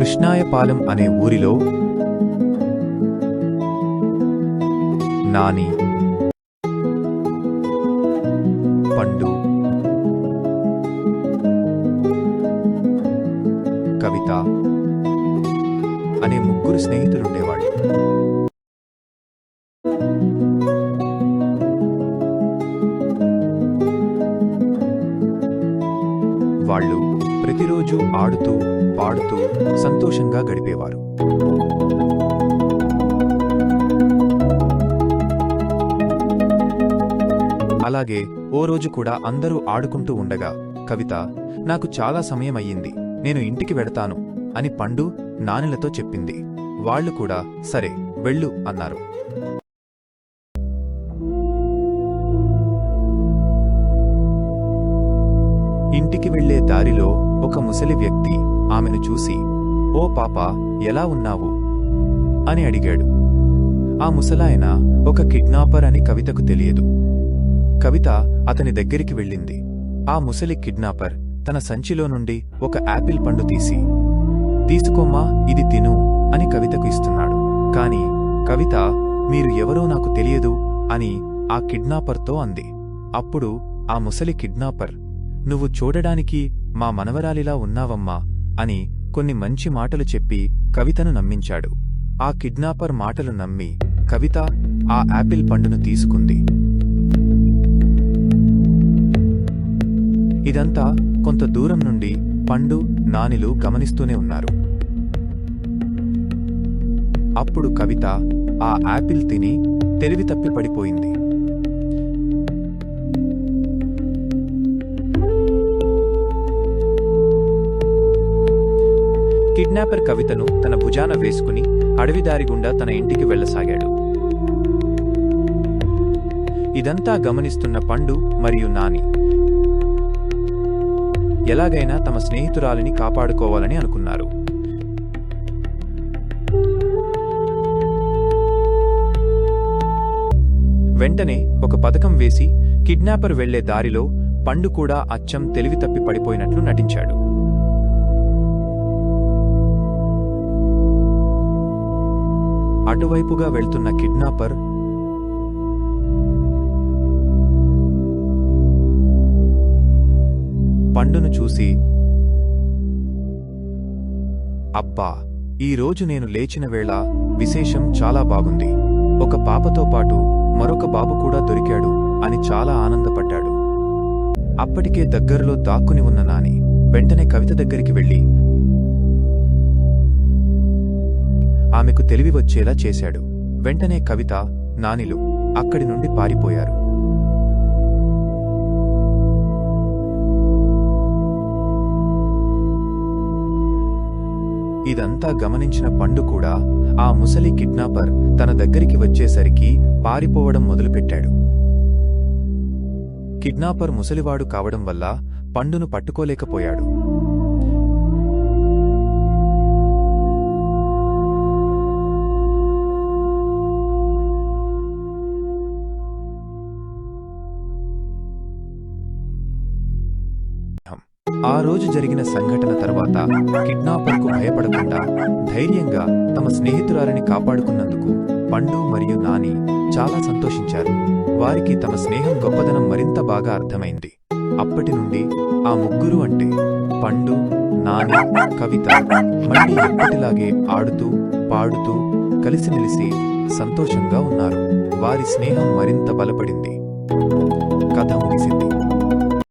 కృష్ణాయపాలెం అనే ఊరిలో నాని, పండు, కవిత అనే ముగ్గురు స్నేహితులుండేవాళ్ళు. వాళ్ళు ప్రతిరోజు ఆడుతూ పాడుతూ సంతోషంగా గడిపేవారు. అలాగే ఓ రోజు కూడా అందరూ ఆడుకుంటూ ఉండగా కవిత, నాకు చాలా సమయం అయ్యింది, నేను ఇంటికి వెడతాను అని పండు నానిలతో చెప్పింది. వాళ్లు కూడా సరే వెళ్ళు అన్నారు. ఇంటికి వెళ్లే దారిలో ఒక ముసలి వ్యక్తి ఆమెను చూసి, ఓ పాపా, ఎలా ఉన్నావు అని అడిగాడు. ఆ ముసలాయన ఒక కిడ్నాపర్ అని కవితకు తెలియదు. కవిత అతని దగ్గరికి వెళ్ళింది. ఆ ముసలి కిడ్నాపర్ తన సంచిలో నుండి ఒక యాపిల్ పండు తీసుకోమ్మా, ఇది తిను అని కవితకు ఇస్తున్నాడు. కాని కవిత, మీరు ఎవరో నాకు తెలియదు అని ఆ కిడ్నాపర్తో అంది. అప్పుడు ఆ ముసలి కిడ్నాపర్, నువ్వు చూడడానికి మా మనవరాలిలా ఉన్నావమ్మా అని కొన్ని మంచి మాటలు చెప్పి కవితను నమ్మించాడు. ఆ కిడ్నాపర్ మాటలు నమ్మి కవిత ఆ యాపిల్ పండును తీసుకుంది. ఇదంతా కొంత దూరం నుండి పండు, నానిలు గమనిస్తూనే ఉన్నారు. అప్పుడు కవిత ఆ యాపిల్ తిని తెలివి తప్పి పడిపోయింది. కిడ్నాపర్ కవితను తన భుజాన వేసుకుని అడవిదారి గుండా తన ఇంటికి వెళ్లసాగాడు. ఇదంతా గమనిస్తున్న పండు మరియు నాని ఎలాగైనా తమ స్నేహితురాలిని కాపాడుకోవాలని అనుకున్నారు. వెంటనే ఒక పథకం వేసి కిడ్నాపర్ వెళ్లే దారిలో పండు కూడా అచ్చం తెలివి తప్పి పడిపోయినట్లు నటించాడు. అటువైపుగా వెళ్తున్న కిడ్నాపర్ పండును చూసి, అబ్బా, ఈరోజు నేను లేచిన వేళ విశేషం చాలా బాగుంది, ఒక పాపతో పాటు మరొక బాబు కూడా దొరికాడు అని చాలా ఆనందపడ్డాడు. అప్పటికే దగ్గరలో దాక్కుని ఉన్న నాని వెంటనే కవిత దగ్గరికి వెళ్లి ఆమెకు తెలివి వచ్చేలా చేశాడు. వెంటనే కవిత, నానిలు అక్కడి నుండి పారిపోయారు. ఇదంతా గమనించిన పండు కూడా ఆ ముసలి కిడ్నాపర్ తన దగ్గరికి వచ్చేసరికి పారిపోవడం మొదలుపెట్టాడు. కిడ్నాపర్ ముసలివాడు కావడం వల్ల పండును పట్టుకోలేకపోయాడు. ఆ రోజు జరిగిన సంఘటన తర్వాత కిడ్నాపర్కు భయపడకుండా ధైర్యంగా తమ స్నేహితురాలిని కాపాడుకున్నందుకు పండు మరియు నాని చాలా సంతోషించారు. వారికి తమ స్నేహం గొప్పదనం మరింత బాగా అర్థమైంది. అప్పటి నుండి ఆ ముగ్గురు అంటే పండు, నాని, కవిత మళ్లీ ఎప్పటిలాగే ఆడుతూ పాడుతూ కలిసిమెలిసి సంతోషంగా ఉన్నారు. వారి స్నేహం మరింత బలపడింది.